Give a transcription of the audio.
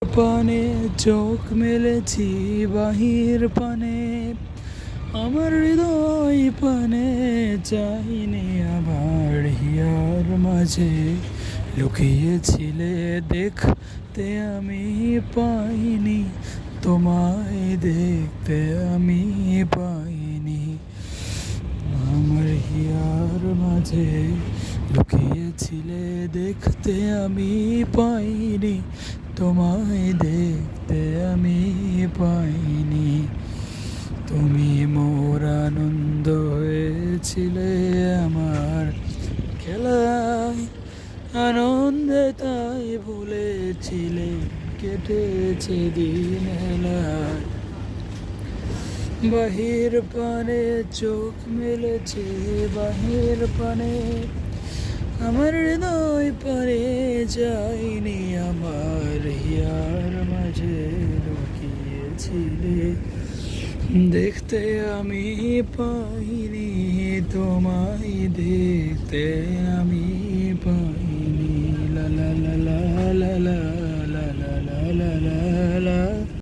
পানে চোখ মেলেছি বাহির পানে, আমার হৃদয় পানে চাইনি আবার হিয়ার মাঝে লুকিয়েছিলে দেখতে আমি পাইনি, তোমায় দেখতে আমি পাইনি। আমার হিয়ার মাঝে লুকিয়েছিলে দেখতে আমি পাইনি, তোমায় দেখতে আমি পাইনি। তুমি মোর আনন্দ হয়েছিলে আমার খেলায়, আনন্দে তাই ভুলেছিলে কেটেছে দিন হেলায়। বাহির পানে চোখ মেলেছে বাহির পানে, আমার হৃদয় পানে যাইনি, আমার হিয়ার মাঝে লুকিয়েছিলে দেখতে আমি পাইনি, তোমায় দেখতে আমি পাইনি।